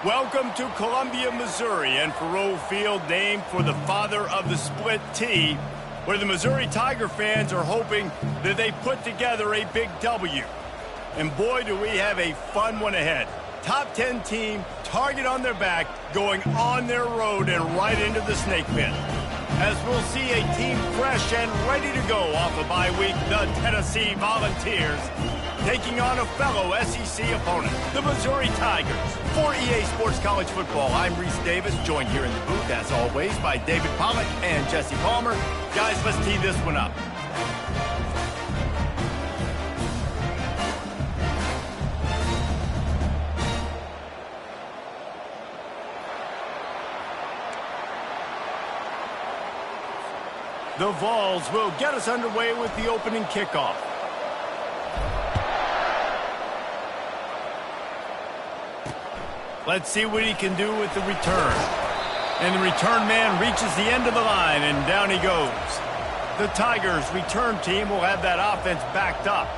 Welcome to Columbia, Missouri, and Faroe Field, named for the father of the split T, where the Missouri Tiger fans are hoping that they put together a big W. And boy, do we have a fun one ahead. Top 10 team, target on their back, going on their road and right into the snake pit. As we'll see a team fresh and ready to go off a bye week, the Tennessee Volunteers, taking on a fellow SEC opponent, the Missouri Tigers. For EA Sports College Football, I'm Reese Davis, joined here in the booth, as always, by David Pollack and Jesse Palmer. Guys, let's tee this one up. The Vols will get us underway with the opening kickoff. Let's see what he can do with the return. And the return man reaches the end of the line, and down he goes. The Tigers' return team will have that offense backed up.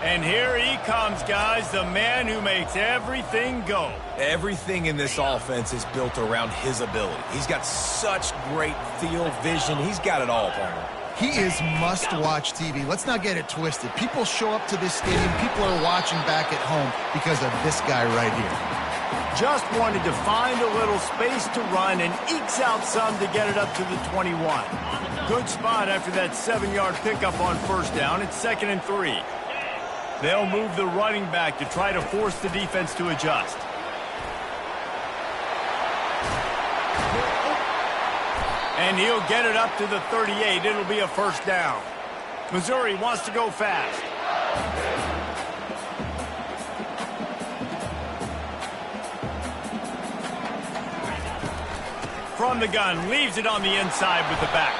And here he comes, guys, the man who makes everything go. Everything in this offense is built around his ability. He's got such great field vision. He's got it all, Palmer. He is must-watch TV. Let's not get it twisted. People show up to this stadium. People are watching back at home because of this guy right here. Just wanted to find a little space to run and ekes out some to get it up to the 21. Good spot after that 7-yard pickup on first down. It's 2nd and 3. They'll move the running back to try to force the defense to adjust. And he'll get it up to the 38. It'll be a first down. Missouri wants to go fast. From the gun, leaves it on the inside with the back.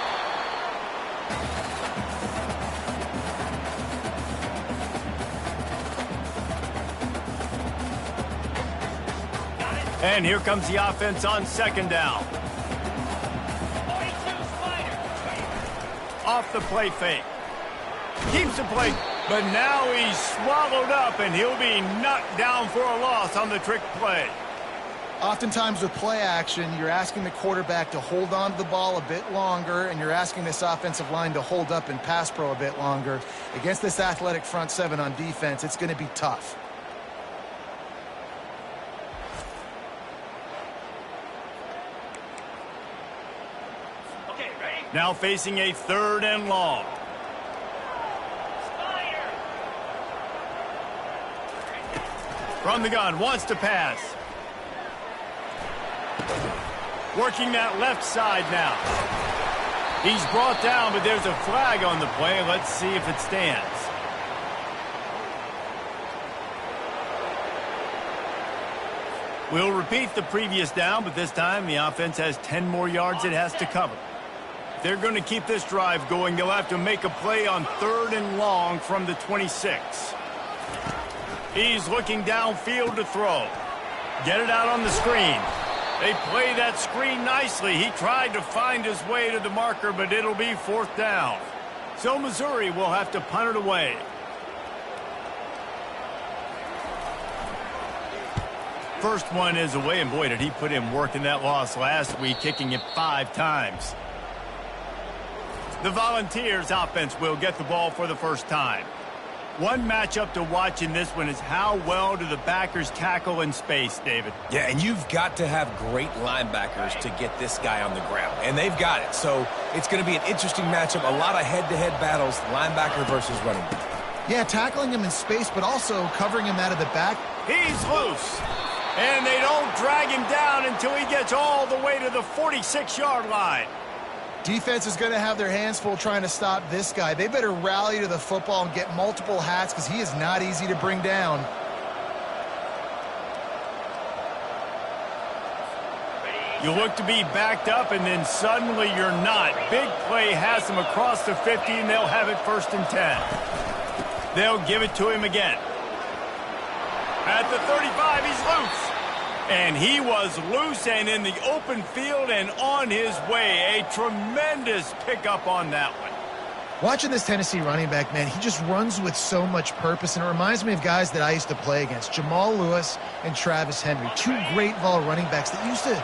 And here comes the offense on 2nd down. Off the play fake. Keeps the play, but now he's swallowed up, and he'll be knocked down for a loss on the trick play. Oftentimes with play action, you're asking the quarterback to hold on to the ball a bit longer, and you're asking this offensive line to hold up in pass pro a bit longer. Against this athletic front seven on defense, it's going to be tough. Now facing a 3rd and long. From the gun, wants to pass. Working that left side now. He's brought down, but there's a flag on the play. Let's see if it stands. We'll repeat the previous down, but this time the offense has 10 more yards it has to cover. They're going to keep this drive going. They'll have to make a play on 3rd and long from the 26. He's looking downfield to throw. Get it out on the screen. They play that screen nicely. He tried to find his way to the marker, but it'll be 4th down. So Missouri will have to punt it away. First one is away, and boy, did he put in work in that loss last week, kicking it 5 times. The Volunteers offense will get the ball for the first time. One matchup to watch in this one is how well do the backers tackle in space, David? Yeah, and you've got to have great linebackers to get this guy on the ground, and they've got it. So it's going to be an interesting matchup, a lot of head-to-head battles, linebacker versus running back. Yeah, tackling him in space, but also covering him out of the back. He's loose, and they don't drag him down until he gets all the way to the 46-yard line. Defense is going to have their hands full trying to stop this guy. They better rally to the football and get multiple hats because he is not easy to bring down. You look to be backed up, and then suddenly you're not. Big play has them across the 50, and they'll have it 1st and 10. They'll give it to him again. At the 35, he's loose. And he was loose and in the open field and on his way. A tremendous pickup on that one. Watching this Tennessee running back, man, he just runs with so much purpose, and it reminds me of guys that I used to play against, Jamal Lewis and Travis Henry, two great vol running backs that used to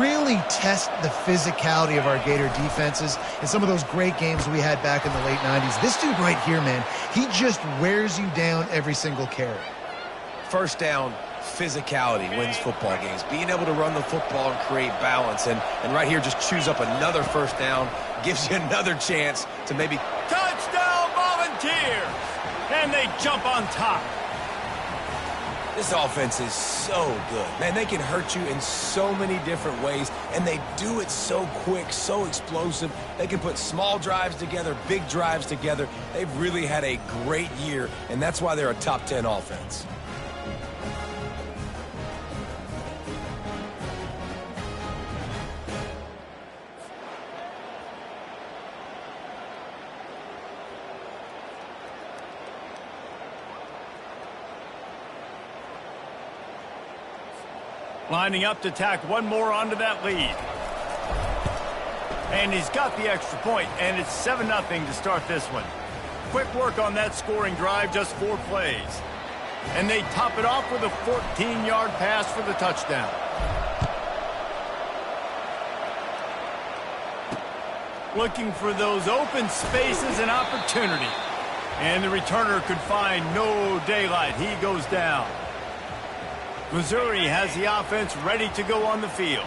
really test the physicality of our Gator defenses in some of those great games we had back in the late 90s. This dude right here, man, he just wears you down every single carry. First down, physicality wins football games. Being able to run the football and create balance, and right here just choose up another first down, gives you another chance to maybe... Touchdown Volunteers! And they jump on top. This offense is so good. Man, they can hurt you in so many different ways, and they do it so quick, so explosive. They can put small drives together, big drives together. They've really had a great year, and that's why they're a top 10 offense. Lining up to tack one more onto that lead. And he's got the extra point, and it's 7-0 to start this one. Quick work on that scoring drive, just 4 plays. And they top it off with a 14-yard pass for the touchdown. Looking for those open spaces and opportunity. And the returner could find no daylight. He goes down. Missouri has the offense ready to go on the field.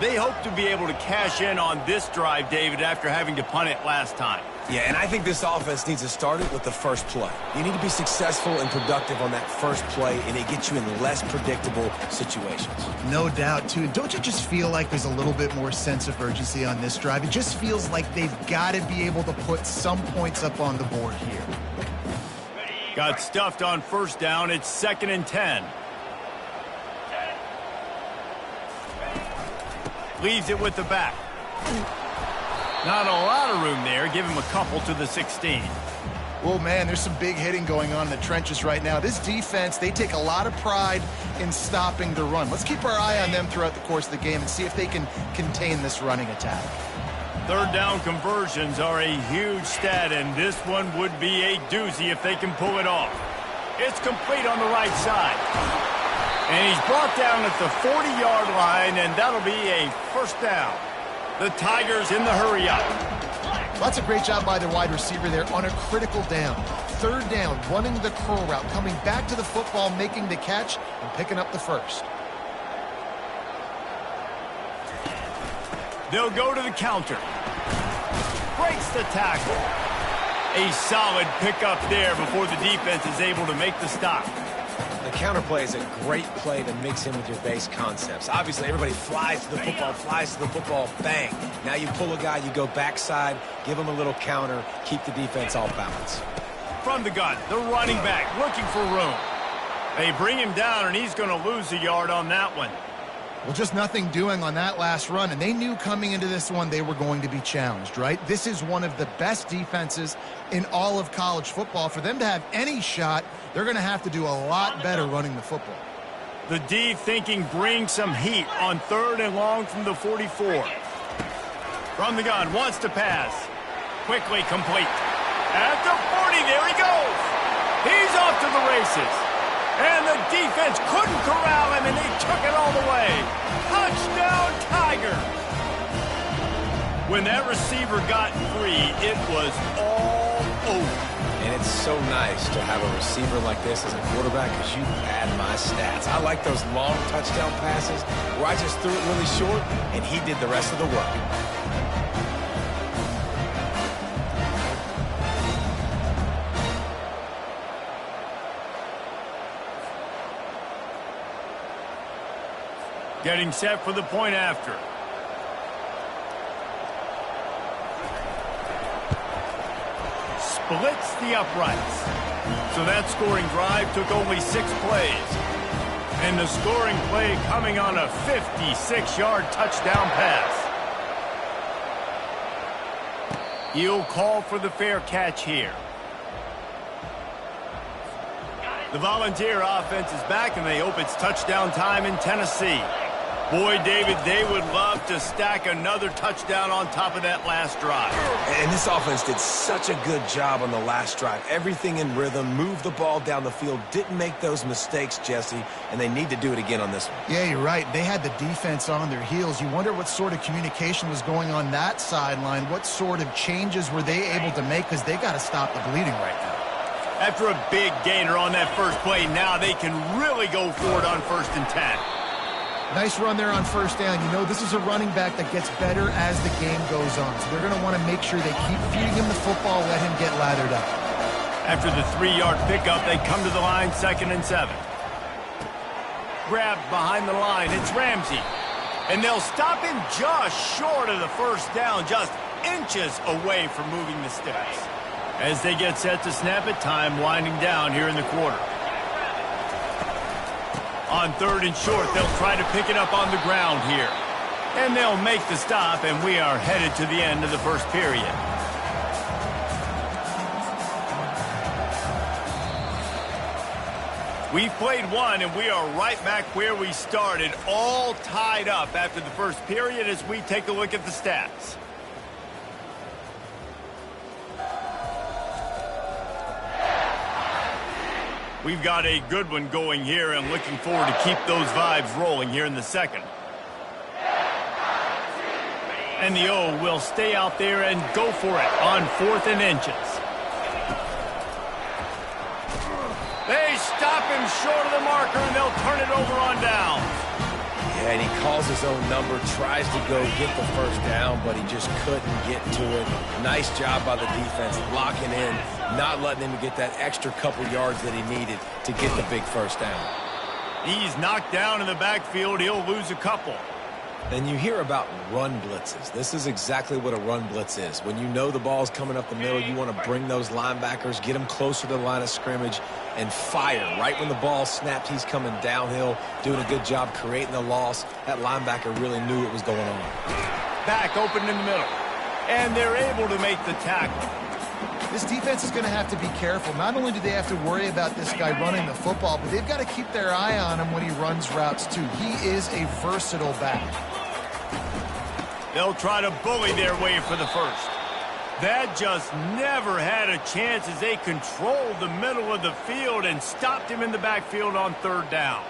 They hope to be able to cash in on this drive, David, after having to punt it last time. Yeah, and I think this offense needs to start it with the first play. You need to be successful and productive on that first play, and it gets you in less predictable situations. No doubt, too. Don't you just feel like there's a little bit more sense of urgency on this drive? It just feels like they've got to be able to put some points up on the board here. Got stuffed on first down. It's 2nd and 10. Leaves it with the back. Not a lot of room there. Give him a couple to the 16. Well, man, there's some big hitting going on in the trenches right now. This defense, they take a lot of pride in stopping the run. Let's keep our eye on them throughout the course of the game and see if they can contain this running attack. Third down conversions are a huge stat, and this one would be a doozy if they can pull it off. It's complete on the right side. And he's brought down at the 40-yard line, and that'll be a first down. The Tigers in the hurry-up. That's a great job by their wide receiver there on a critical down. Third down, running the curl route, coming back to the football, making the catch, and picking up the first. They'll go to the counter. Breaks the tackle. A solid pickup there before the defense is able to make the stop. The counter play is a great play to mix in with your base concepts. Obviously, everybody flies to the football, bang. Now you pull a guy, you go backside, give him a little counter, keep the defense off balance. From the gun, the running back looking for room. They bring him down, and he's going to lose a yard on that one. Well, just nothing doing on that last run, and they knew coming into this one they were going to be challenged, right? This is one of the best defenses in all of college football. For them to have any shot, they're going to have to do a lot better running the football. The D thinking bring some heat on 3rd and long from the 44. From the gun, wants to pass. Quickly complete. At the 40, there he goes. He's off to the races. And the defense couldn't corral him, and they took it all the way. Touchdown, Tiger! When that receiver got free, it was all over. And it's so nice to have a receiver like this as a quarterback because you pad my stats. I like those long touchdown passes where I just threw it really short, and he did the rest of the work. Getting set for the point after. Splits the uprights. So that scoring drive took only 6 plays. And the scoring play coming on a 56-yard touchdown pass. He'll call for the fair catch here. The Volunteer offense is back, and they hope it's touchdown time in Tennessee. Boy, David, they would love to stack another touchdown on top of that last drive. And this offense did such a good job on the last drive. Everything in rhythm, moved the ball down the field, didn't make those mistakes, Jesse, and they need to do it again on this one. Yeah, you're right. They had the defense on their heels. You wonder what sort of communication was going on that sideline. What sort of changes were they able to make, because they got to stop the bleeding right now. After a big gainer on that first play, now they can really go for it on 1st and 10. Nice run there on 1st down. You know, this is a running back that gets better as the game goes on. So they're going to want to make sure they keep feeding him the football, let him get lathered up. After the 3-yard pickup, they come to the line, 2nd and 7. Grabbed behind the line, it's Ramsey. And they'll stop him just short of the 1st down, just inches away from moving the sticks. As they get set to snap it, time winding down here in the quarter. On 3rd and short, they'll try to pick it up on the ground here. And they'll make the stop, and we are headed to the end of the first period. We've played one, and we are right back where we started, all tied up after the first period as we take a look at the stats. We've got a good one going here and looking forward to keep those vibes rolling here in the second. And the O will stay out there and go for it on 4th and inches. They stop him short of the marker, and they'll turn it over on down. Yeah, and he calls his own number, tries to go get the 1st down, but he just couldn't get to it. Nice job by the defense, locking in, not letting him get that extra couple yards that he needed to get the big 1st down. He's knocked down in the backfield. He'll lose a couple. And you hear about run blitzes. This is exactly what a run blitz is. When you know the ball's coming up the middle, you want to bring those linebackers, get them closer to the line of scrimmage, and fire. Right when the ball snapped, he's coming downhill, doing a good job creating the loss. That linebacker really knew what was going on. Back open in the middle. And they're able to make the tackle. This defense is going to have to be careful. Not only do they have to worry about this guy running the football, but they've got to keep their eye on him when he runs routes too. He is a versatile back. They'll try to bully their way for the 1st. That just never had a chance as they controlled the middle of the field and stopped him in the backfield on 3rd down.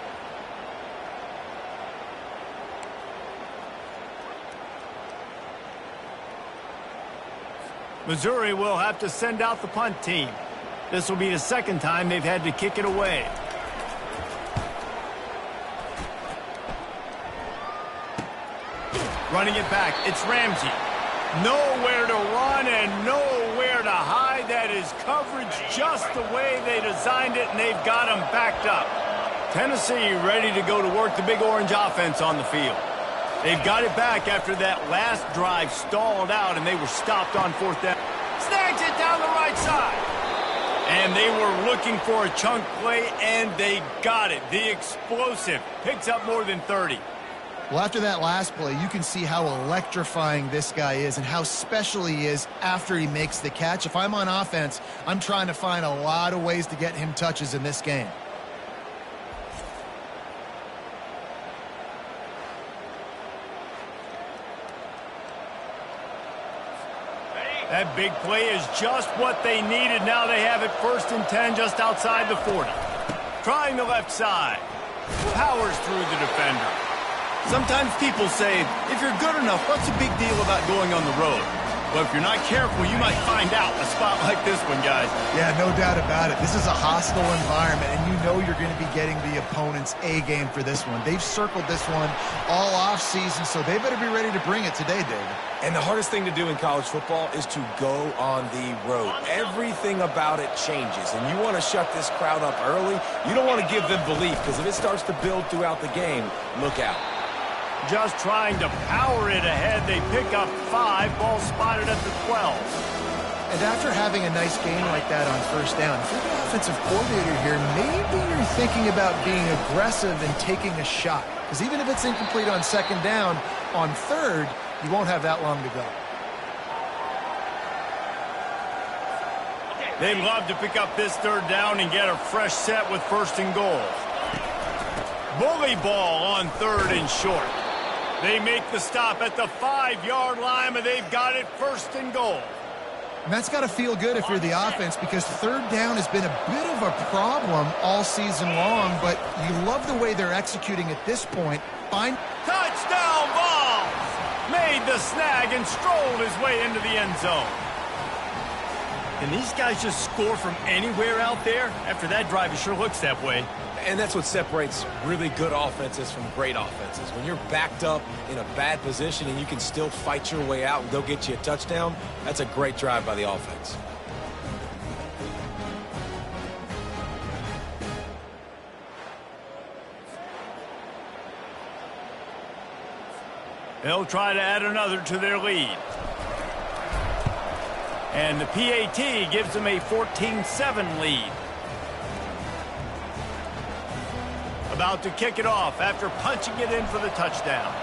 Missouri will have to send out the punt team. This will be the 2nd time they've had to kick it away. Running it back, it's Ramsey. Nowhere to run and nowhere to hide. That is coverage just the way they designed it, and they've got him backed up. Tennessee ready to go to work the Big Orange offense on the field. They've got it back after that last drive stalled out, and they were stopped on 4th down. Snags it down the right side. And they were looking for a chunk play, and they got it. The explosive picks up more than 30. Well, after that last play, you can see how electrifying this guy is and how special he is after he makes the catch. If I'm on offense, I'm trying to find a lot of ways to get him touches in this game. That big play is just what they needed. Now they have it 1st and 10 just outside the 40. Trying the left side. Powers through the defender. Sometimes people say, if you're good enough, what's the big deal about going on the road? But if you're not careful, you might find out a spot like this one, guys. Yeah, no doubt about it. This is a hostile environment, and you know you're going to be getting the opponent's A game for this one. They've circled this one all offseason, so they better be ready to bring it today, David. And the hardest thing to do in college football is to go on the road. Everything about it changes, and you want to shut this crowd up early. You don't want to give them belief, because if it starts to build throughout the game, look out. Just trying to power it ahead. They pick up 5. Ball spotted at the 12. And after having a nice game like that on 1st down, if you're the offensive coordinator here, maybe you're thinking about being aggressive and taking a shot. Because even if it's incomplete on 2nd down, on 3rd, you won't have that long to go. They'd love to pick up this 3rd down and get a fresh set with 1st and goal. Bully ball on 3rd and short. They make the stop at the 5-yard line, and they've got it 1st and goal. And that's got to feel good if you're the offense, because 3rd down has been a bit of a problem all season long, but you love the way they're executing at this point. Touchdown ball! Made the snag and strolled his way into the end zone. Can these guys just score from anywhere out there? After that drive, it sure looks that way. And that's what separates really good offenses from great offenses. When you're backed up in a bad position and you can still fight your way out and go get you a touchdown, that's a great drive by the offense. They'll try to add another to their lead. And the PAT gives them a 14-7 lead. About to kick it off after punching it in for the touchdown.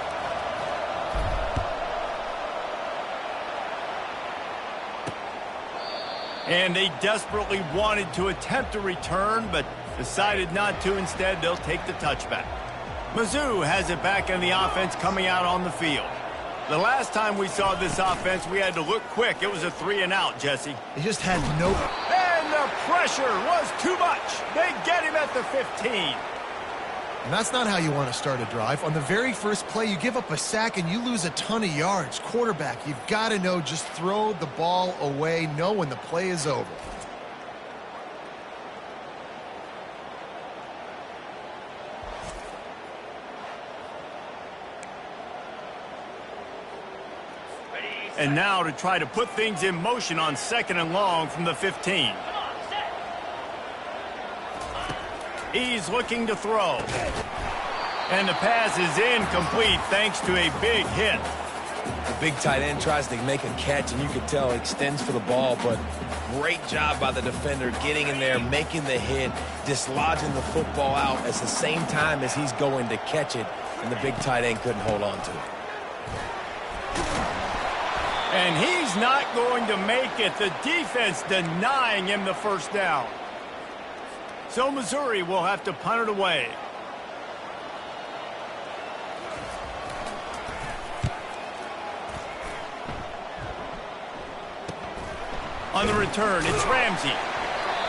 And they desperately wanted to attempt a return, but decided not to. Instead, they'll take the touchback. Mizzou has it back in the offense coming out on the field. The last time we saw this offense, we had to look quick. It was a 3-and-out, Jesse. He just had no... And the pressure was too much. They get him at the 15. And that's not how you want to start a drive. On the very first play, you give up a sack and you lose a ton of yards. Quarterback, you've got to know, just throw the ball away, know when the play is over. And now to try to put things in motion on 2nd and long from the 15. He's looking to throw. And the pass is incomplete thanks to a big hit. The big tight end tries to make a catch, and you can tell he extends for the ball, but great job by the defender getting in there, making the hit, dislodging the football out at the same time as he's going to catch it, and the big tight end couldn't hold on to it. And he's not going to make it. The defense denying him the 1st down. So Missouri will have to punt it away. On the return, it's Ramsey.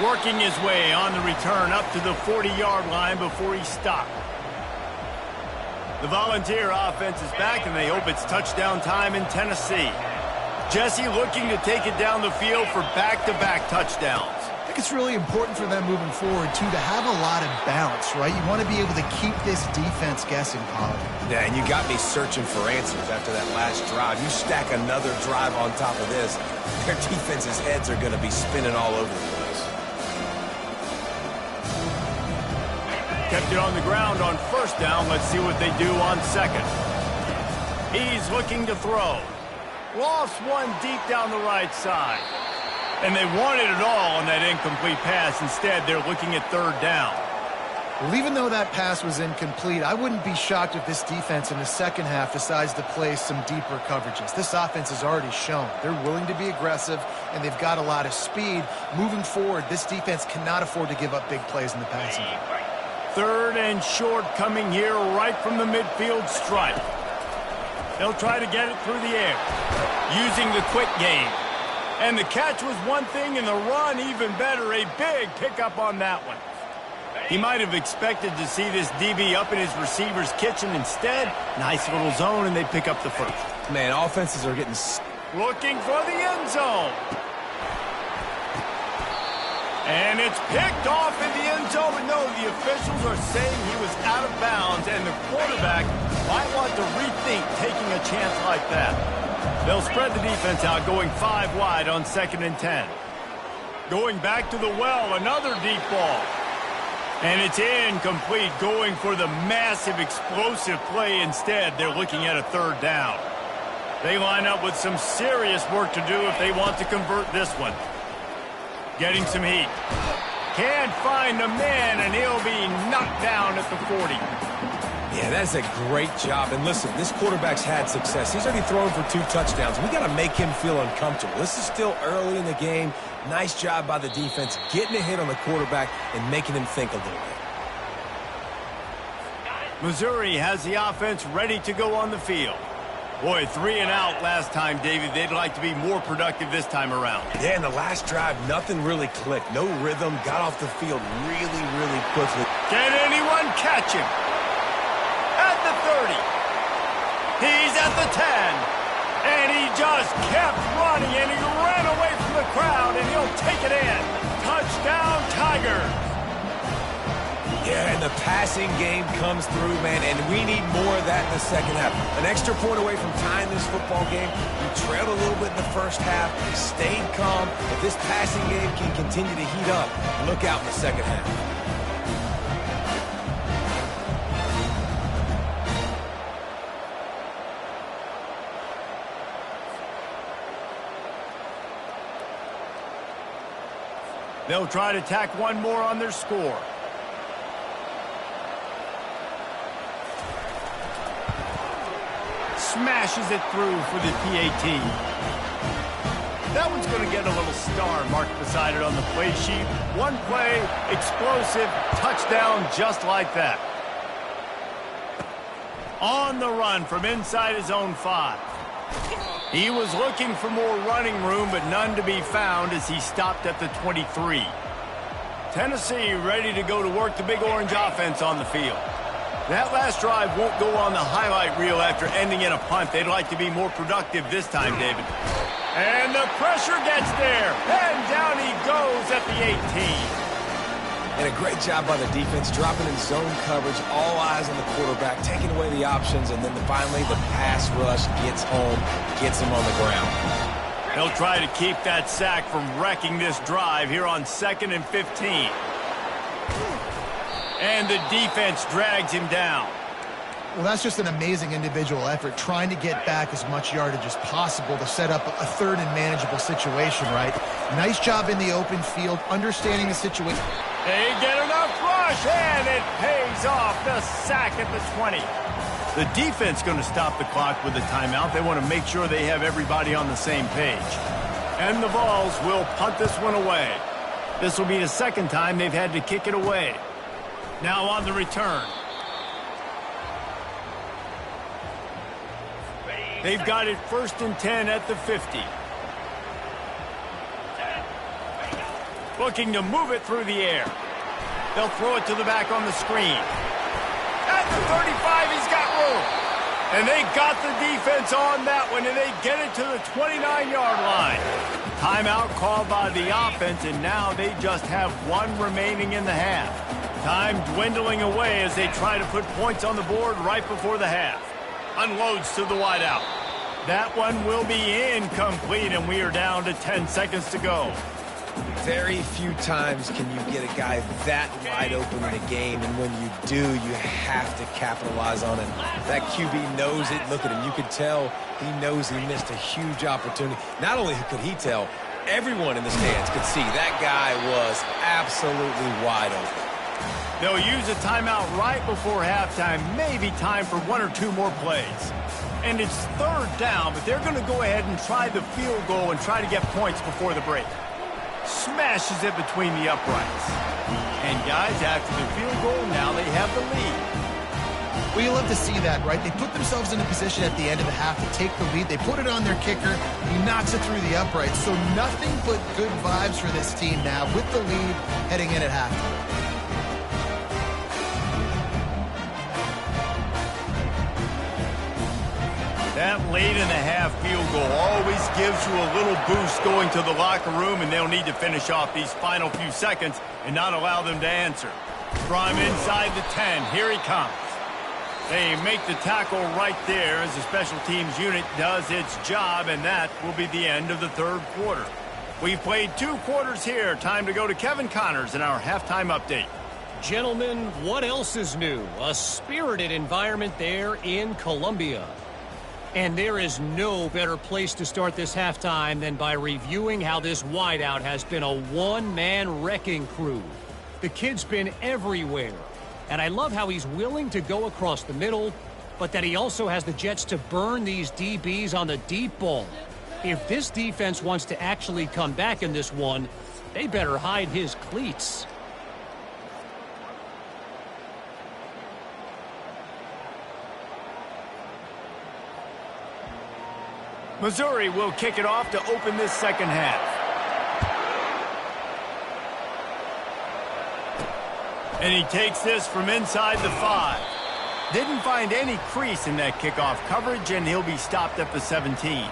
Working his way on the return up to the 40-yard line before he stopped. The Volunteer offense is back, and they hope it's touchdown time in Tennessee. Jesse looking to take it down the field for back-to-back touchdowns. I think it's really important for them moving forward, too, to have a lot of bounce, right? You want to be able to keep this defense guessing, Colin. Yeah, and you got me searching for answers after that last drive. You stack another drive on top of this, their defense's heads are going to be spinning all over the place. Kept it on the ground on 1st down. Let's see what they do on 2nd. He's looking to throw. Lost one deep down the right side. And they wanted it all on that incomplete pass. Instead, they're looking at 3rd down. Well, even though that pass was incomplete, I wouldn't be shocked if this defense in the second half decides to play some deeper coverages. This offense has already shown they're willing to be aggressive, and they've got a lot of speed. Moving forward, this defense cannot afford to give up big plays in the passing game. 3rd and short coming here right from the midfield stripe. They'll try to get it through the air using the quick game. And the catch was one thing, and the run even better. A big pickup on that one. He might have expected to see this DB up in his receiver's kitchen. Instead, nice little zone, and they pick up the 1st. Man, offenses are getting... Looking for the end zone. And it's picked off in the end zone. But no, the officials are saying he was out of bounds, and the quarterback might want to rethink taking a chance like that. They'll spread the defense out, going 5 wide on 2nd and 10. Going back to the well, another deep ball. And it's incomplete, going for the massive explosive play instead. They're looking at a 3rd down. They line up with some serious work to do if they want to convert this one. Getting some heat. Can't find a man, and he'll be knocked down at the 40. Yeah, that's a great job. And listen, this quarterback's had success. He's already thrown for 2 touchdowns. We got to make him feel uncomfortable. This is still early in the game. Nice job by the defense, getting a hit on the quarterback and making him think a little bit. Missouri has the offense ready to go on the field. Boy, 3 and out last time, David. They'd like to be more productive this time around. Yeah, in the last drive, nothing really clicked. No rhythm, got off the field really, really quickly. Can anyone catch him? At the 30. He's at the 10. And he just kept running, and he ran away from the crowd, and he'll take it in. Touchdown, Tigers. Yeah, and the passing game comes through, man, and we need more of that in the second half. An extra point away from tying this football game. We trailed a little bit in the first half, stayed calm. If this passing game can continue to heat up, look out in the second half. They'll try to tack one more on their score. Smashes it through for the PAT. That one's going to get a little star marked beside it on the play sheet. One play, explosive, touchdown just like that. On the run from inside his own 5. He was looking for more running room, but none to be found as he stopped at the 23. Tennessee ready to go to work the Big Orange offense on the field. That last drive won't go on the highlight reel after ending in a punt. They'd like to be more productive this time, David. And the pressure gets there. And down he goes at the 18. And a great job by the defense, dropping in zone coverage, all eyes on the quarterback, taking away the options, and then finally the pass rush gets home, gets him on the ground. He'll try to keep that sack from wrecking this drive here on 2nd and 15. And the defense drags him down. Well, that's just an amazing individual effort, trying to get back as much yardage as possible to set up a third and manageable situation, right? Nice job in the open field, understanding the situation. They get enough rush, and it pays off. The sack at the 20. The defense going to stop the clock with a timeout. They want to make sure they have everybody on the same page. And the Vols will punt this one away. This will be the second time they've had to kick it away. Now on the return. They've got it 1st and 10 at the 50. Looking to move it through the air. They'll throw it to the back on the screen. At the 35, he's got room. And they got the defense on that one, and they get it to the 29-yard line. Timeout called by the offense, and now they just have one remaining in the half. Time dwindling away as they try to put points on the board right before the half. Unloads to the wideout. That one will be incomplete, and we are down to 10 seconds to go. Very few times can you get a guy that wide open in a game, and when you do, you have to capitalize on it. That QB knows it. Look at him. You could tell he knows he missed a huge opportunity. Not only could he tell, everyone in the stands could see that guy was absolutely wide open. They'll use a timeout right before halftime, maybe time for 1 or 2 more plays. And it's 3rd down, but they're going to go ahead and try the field goal and try to get points before the break. Smashes it between the uprights. And guys, after the field goal, now they have the lead. Well, you love to see that, right? They put themselves in a position at the end of the half to take the lead. They put it on their kicker. He knocks it through the uprights. So nothing but good vibes for this team now with the lead heading in at halftime. That late in the half field goal always gives you a little boost going to the locker room, and they'll need to finish off these final few seconds and not allow them to answer. From inside the 10, here he comes. They make the tackle right there as the special teams unit does its job, and that will be the end of the 3rd quarter. We've played 2 quarters here. Time to go to Kevin Connors in our halftime update. Gentlemen, what else is new? A spirited environment there in Columbia. And there is no better place to start this halftime than by reviewing how this wideout has been a one-man wrecking crew. The kid's been everywhere. And I love how he's willing to go across the middle, but that he also has the jets to burn these DBs on the deep ball. If this defense wants to actually come back in this one, they better hide his cleats. Missouri will kick it off to open this second half. And he takes this from inside the 5. Didn't find any crease in that kickoff coverage, and he'll be stopped at the 17.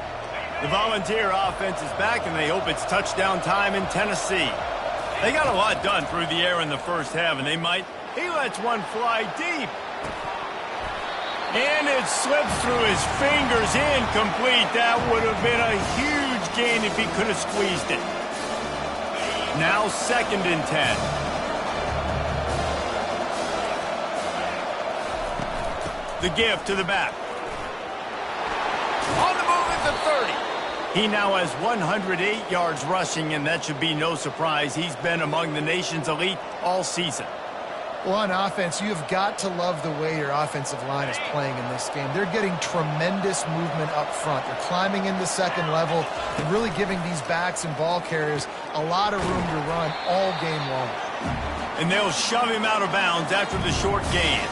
The Volunteer offense is back, and they hope it's touchdown time in Tennessee. They got a lot done through the air in the first half, and he lets one fly deep. And it slips through his fingers, incomplete. That would have been a huge gain if he could have squeezed it. Now 2nd and 10. The give to the back. On the move at the 30. He now has 108 yards rushing, and that should be no surprise. He's been among the nation's elite all season. Well, on offense, you've got to love the way your offensive line is playing in this game. They're getting tremendous movement up front. They're climbing in the second level and really giving these backs and ball carriers a lot of room to run all game long. And they'll shove him out of bounds after the short gain.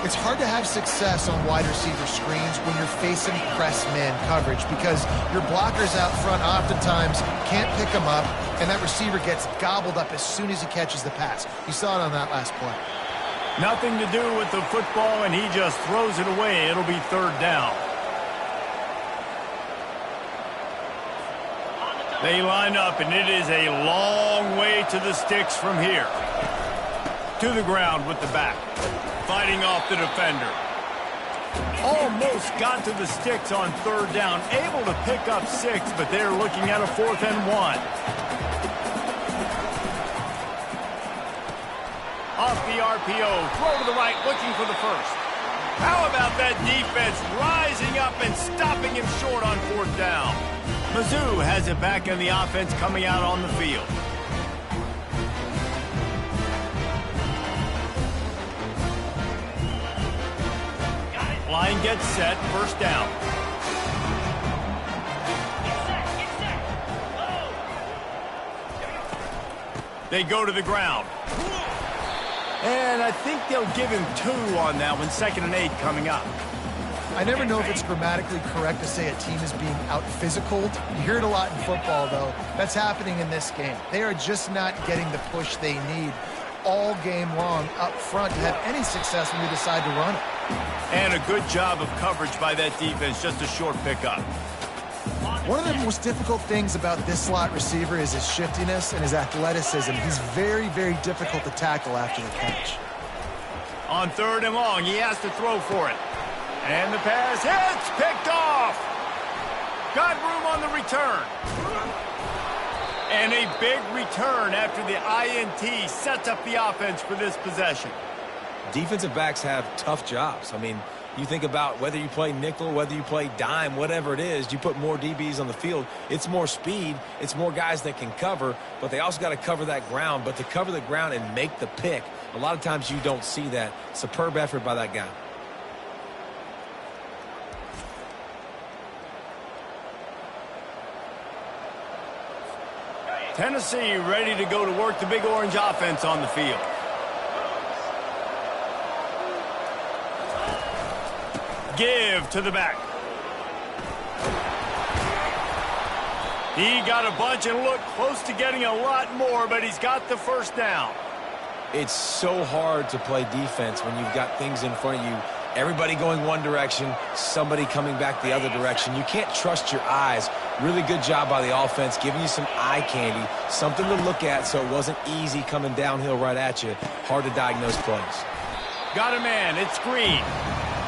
It's hard to have success on wide receiver screens when you're facing press man coverage because your blockers out front oftentimes can't pick them up, and that receiver gets gobbled up as soon as he catches the pass. You saw it on that last play. Nothing to do with the football, and he just throws it away. It'll be 3rd down. They line up, and it is a long way to the sticks from here. To the ground with the back. Fighting off the defender. Almost got to the sticks on 3rd down. Able to pick up 6, but they're looking at a 4th and 1. Off the RPO. Throw to the right, looking for the first. How about that defense rising up and stopping him short on 4th down? Mizzou has it back in the offense coming out on the field. Line gets set, 1st down. They go to the ground. And I think they'll give him 2 on that one, 2nd and 8 coming up. I never know if it's grammatically correct to say a team is being out-physicaled. You hear it a lot in football, though. That's happening in this game. They are just not getting the push they need all game long up front to have any success when we decide to run it. And a good job of coverage by that defense, just a short pickup. One of the most difficult things about this slot receiver is his shiftiness and his athleticism. He's very, very difficult to tackle after the catch. On 3rd and long, he has to throw for it. And the pass hits, picked off. Got room on the return. And a big return after the INT sets up the offense for this possession. Defensive backs have tough jobs. I mean, you think about whether you play nickel, whether you play dime, whatever it is, you put more DBs on the field. It's more speed. It's more guys that can cover, but they also got to cover that ground. But to cover the ground and make the pick, a lot of times you don't see that. Superb effort by that guy. Tennessee ready to go to work the Big Orange offense on the field. Give to the back. He got a bunch and looked close to getting a lot more, but he's got the 1st down. It's so hard to play defense when you've got things in front of you. Everybody going one direction, somebody coming back the other direction. You can't trust your eyes. Really good job by the offense, giving you some eye candy, something to look at so it wasn't easy coming downhill right at you. Hard to diagnose plays. Got a man, it's Green.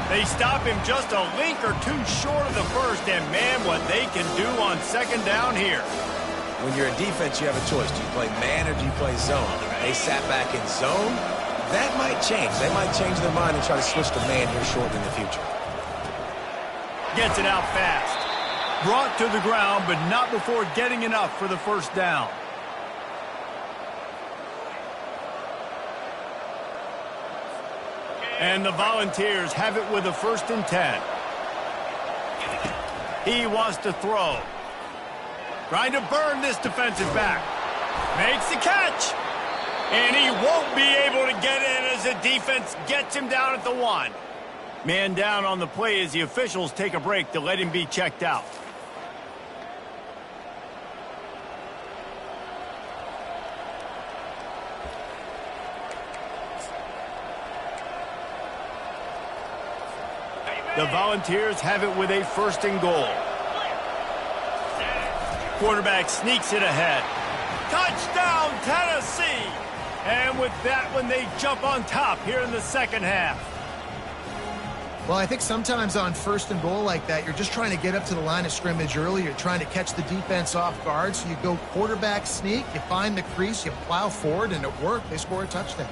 They stop him just a link or 2 short of the first, and man, what they can do on 2nd down here. When you're a defense, you have a choice. Do you play man or do you play zone? They sat back in zone. That might change. They might change their mind and try to switch to man here short in the future. Gets it out fast. Brought to the ground, but not before getting enough for the 1st down. And the Volunteers have it with a 1st and 10. He wants to throw. Trying to burn this defensive back. Makes the catch. And he won't be able to get in as the defense gets him down at the 1. Man down on the play as the officials take a break to let him be checked out. The Volunteers have it with a 1st and goal. Quarterback sneaks it ahead. Touchdown, Tennessee! And with that one, they jump on top here in the second half. Well, I think sometimes on 1st and goal like that, you're just trying to get up to the line of scrimmage early. You're trying to catch the defense off guard. So you go quarterback sneak, you find the crease, you plow forward, and it worked. They score a touchdown.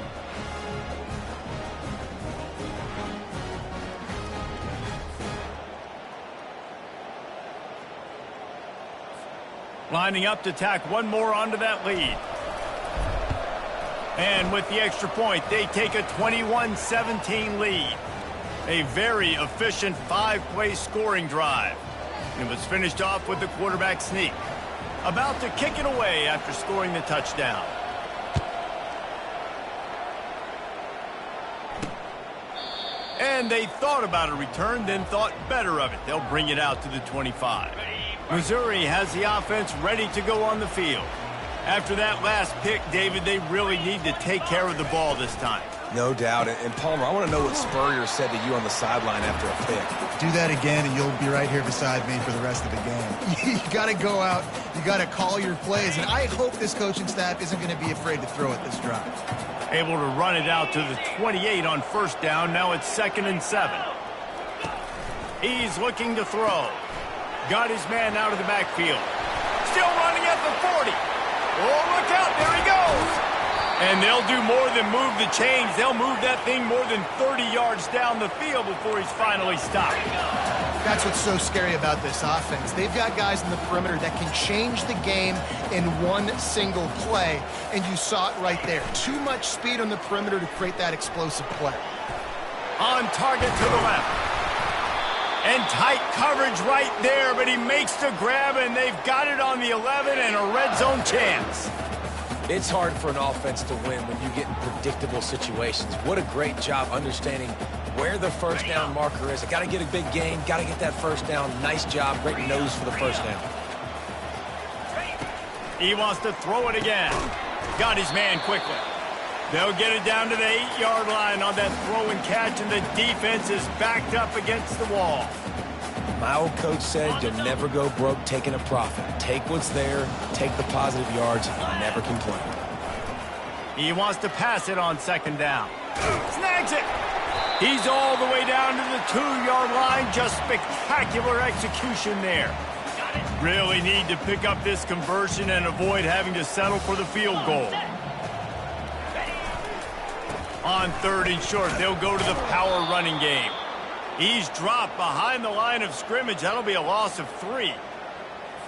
Lining up to tack one more onto that lead. And with the extra point, they take a 21-17 lead. A very efficient 5-play scoring drive. It was finished off with the quarterback sneak. About to kick it away after scoring the touchdown. And they thought about a return, then thought better of it. They'll bring it out to the 25. Missouri has the offense ready to go on the field. After that last pick, David, they really need to take care of the ball this time. No doubt. And Palmer, I want to know what Spurrier said to you on the sideline after a pick. Do that again, and you'll be right here beside me for the rest of the game. You got to go out. You got to call your plays. And I hope this coaching staff isn't going to be afraid to throw it this drive. Able to run it out to the 28 on 1st down. Now it's 2nd and 7. He's looking to throw. Got his man out of the backfield. Still running at the 40. Oh, look out. There he goes. And they'll do more than move the chains. They'll move that thing more than 30 yards down the field before he's finally stopped. That's what's so scary about this offense. They've got guys in the perimeter that can change the game in one single play, and you saw it right there. Too much speed on the perimeter to create that explosive play. On target to the left. And tight coverage right there, but he makes the grab, and they've got it on the 11 and a red zone chance. It's hard for an offense to win when you get in predictable situations. What a great job understanding where the 1st down marker is. I got to get a big gain, got to get that 1st down. Nice job, great nose for the 1st down. He wants to throw it again. Got his man quickly. They'll get it down to the 8-yard line on that throw and catch, and the defense is backed up against the wall. My old coach said you'll never go broke taking a profit. Take what's there, take the positive yards, and never complain. He wants to pass it on 2nd down. Snags it. He's all the way down to the 2-yard line. Just spectacular execution there. Really need to pick up this conversion and avoid having to settle for the field goal. On 3rd and short, they'll go to the power running game. He's dropped behind the line of scrimmage. That'll be a loss of 3.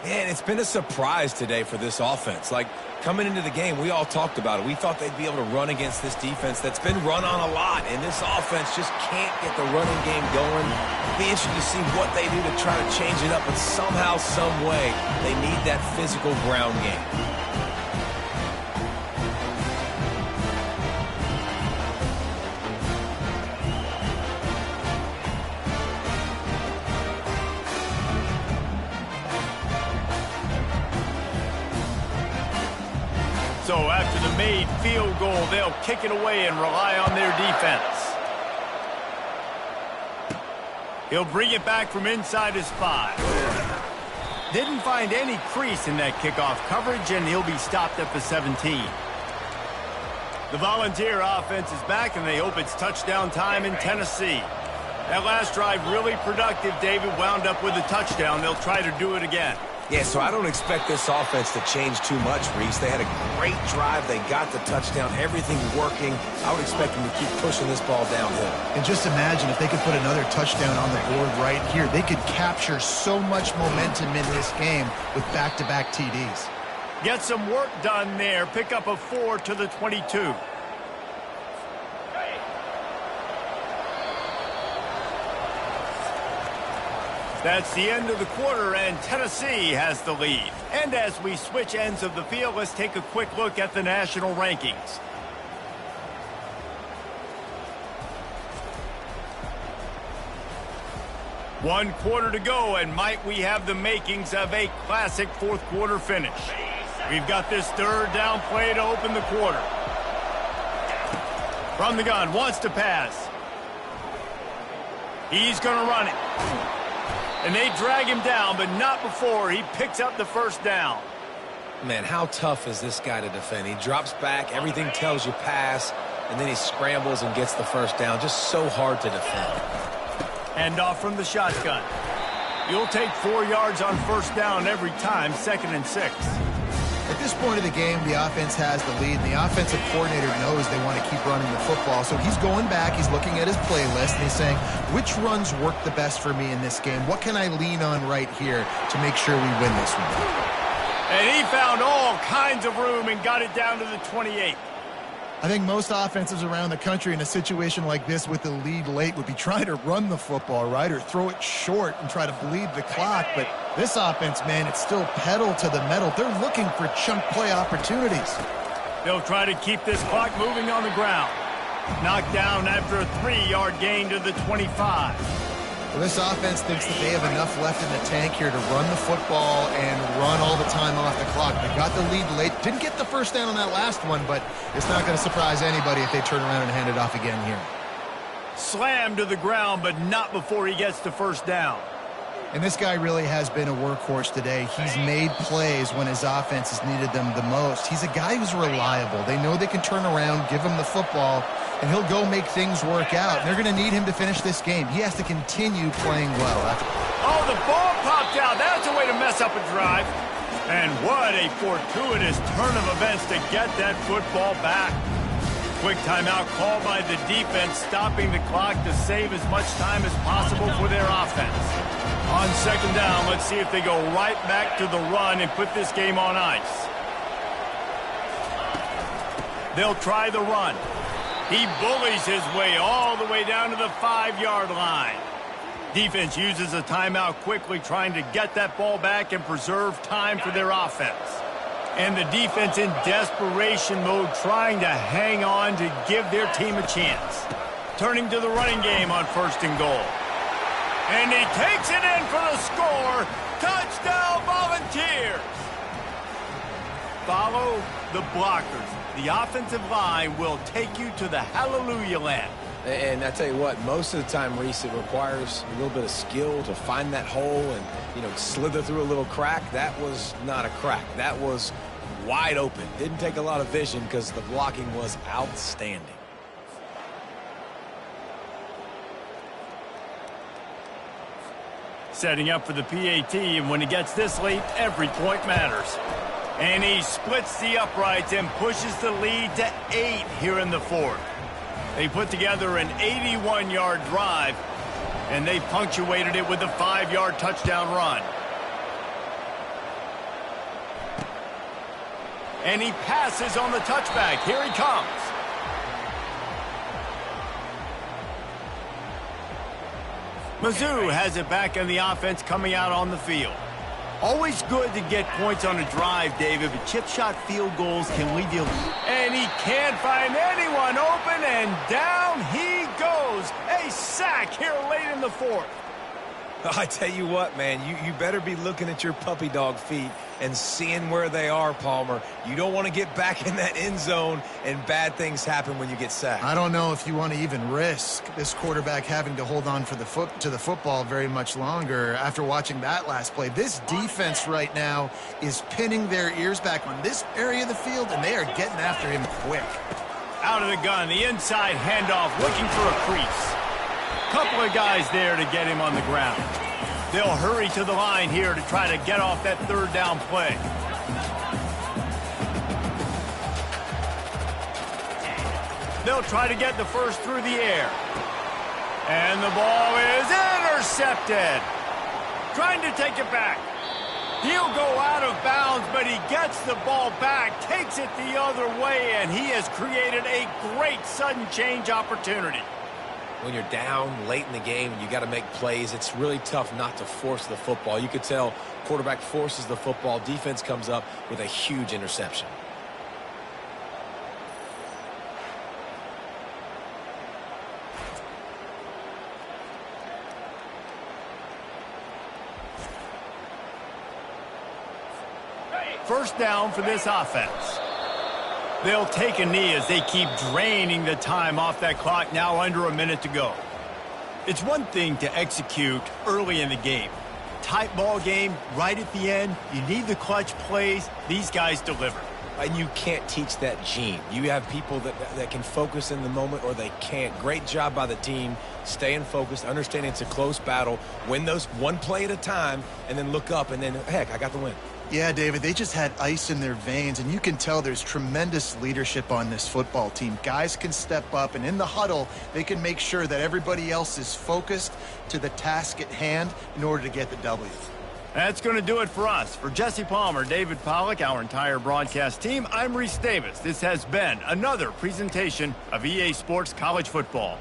Man, it's been a surprise today for this offense. Like, coming into the game, we all talked about it. We thought they'd be able to run against this defense that's been run on a lot, and this offense just can't get the running game going. It'll be interesting to see what they do to try to change it up, but somehow, some way, they need that physical ground game. So after the made field goal, they'll kick it away and rely on their defense. He'll bring it back from inside his 5. Didn't find any crease in that kickoff coverage, and he'll be stopped at the 17. The Volunteer offense is back, and they hope it's touchdown time in Tennessee. That last drive really productive. David wound up with a touchdown. They'll try to do it again. Yeah, so I don't expect this offense to change too much, Reese. They had a great drive. They got the touchdown. Everything's working. I would expect them to keep pushing this ball downhill. And just imagine if they could put another touchdown on the board right here. They could capture so much momentum in this game with back-to-back TDs. Get some work done there. Pick up a 4 to the 22. That's the end of the quarter, and Tennessee has the lead. And as we switch ends of the field, let's take a quick look at the national rankings. One quarter to go, and might we have the makings of a classic fourth quarter finish. We've got this 3rd down play to open the quarter. From the gun, wants to pass. He's going to run it. And they drag him down, but not before he picks up the first down. Man, how tough is this guy to defend? He drops back, everything tells you pass, and then he scrambles and gets the first down. Just so hard to defend. Hand off from the shotgun. You'll take 4 yards on first down every time, 2nd and 6. At this point of the game, the offense has the lead, and the offensive coordinator knows they want to keep running the football. So he's going back, he's looking at his playlist, and he's saying, which runs work the best for me in this game? What can I lean on right here to make sure we win this one? And he found all kinds of room and got it down to the 28. I think most offenses around the country in a situation like this with the lead late would be trying to run the football, right, or throw it short and try to bleed the clock. But this offense, man, it's still pedal to the metal. They're looking for chunk play opportunities. They'll try to keep this clock moving on the ground. Knocked down after a 3-yard gain to the 25. Well, this offense thinks that they have enough left in the tank here to run the football and run all the time off the clock. They got the lead late. Didn't get the first down on that last one, but it's not going to surprise anybody if they turn around and hand it off again here. Slammed to the ground, but not before he gets the first down. And this guy really has been a workhorse today. He's made plays when his offense has needed them the most. He's a guy who's reliable. They know they can turn around, give him the football, and he'll go make things work out. And they're going to need him to finish this game. He has to continue playing well. Oh, the ball popped out. That's a way to mess up a drive. And what a fortuitous turn of events to get that football back. Quick timeout called by the defense, stopping the clock to save as much time as possible for their offense. On 2nd down, let's see if they go right back to the run and put this game on ice. They'll try the run. He bullies his way all the way down to the 5-yard line. Defense uses a timeout quickly, trying to get that ball back and preserve time for their offense. And the defense in desperation mode, trying to hang on to give their team a chance. Turning to the running game on 1st and goal. And he takes it in for the score. Touchdown, Volunteers! Follow the blockers. The offensive line will take you to the hallelujah land. And I tell you what, most of the time, Reese, it requires a little bit of skill to find that hole and, slither through a little crack. That was not a crack. That was wide open. Didn't take a lot of vision because the blocking was outstanding. Setting up for the PAT, and when he gets this late, every point matters. And he splits the uprights and pushes the lead to 8 here in the 4th. They put together an 81-yard drive, and they punctuated it with a 5-yard touchdown run. And he passes on the touchback. Here he comes. Mizzou has it back in the offense coming out on the field. Always good to get points on a drive, David, but chip shot field goals can leave you. And he can't find anyone open, and down he goes. A sack here late in the 4th. I tell you what, man, you better be looking at your puppy dog feet and seeing where they are, Palmer. You don't want to get back in that end zone and bad things happen when you get sacked. I don't know if you want to even risk this quarterback having to hold on to the football very much longer after watching that last play. This defense right now is pinning their ears back on this area of the field, and they are getting after him quick. Out of the gun, the inside handoff, looking for a crease. Couple of guys there to get him on the ground. They'll hurry to the line here to try to get off that 3rd down play. They'll try to get the first through the air. And the ball is intercepted. Trying to take it back. He'll go out of bounds, but he gets the ball back, takes it the other way, and he has created a great sudden change opportunity. When you're down late in the game and you got to make plays, it's really tough not to force the football. You could tell quarterback forces the football. Defense comes up with a huge interception. First down for this offense. They'll take a knee as they keep draining the time off that clock, now under a minute to go. It's one thing to execute early in the game. Tight ball game, right at the end, you need the clutch plays. These guys deliver. And you can't teach that gene. You have people that can focus in the moment or they can't. Great job by the team, staying focused, understanding it's a close battle, win those one play at a time, and then look up, and then, heck, I got the win. Yeah, David, they just had ice in their veins, and you can tell there's tremendous leadership on this football team. Guys can step up, and in the huddle, they can make sure that everybody else is focused to the task at hand in order to get the W. That's going to do it for us. For Jesse Palmer, David Pollack, our entire broadcast team, I'm Reese Davis. This has been another presentation of EA Sports College Football.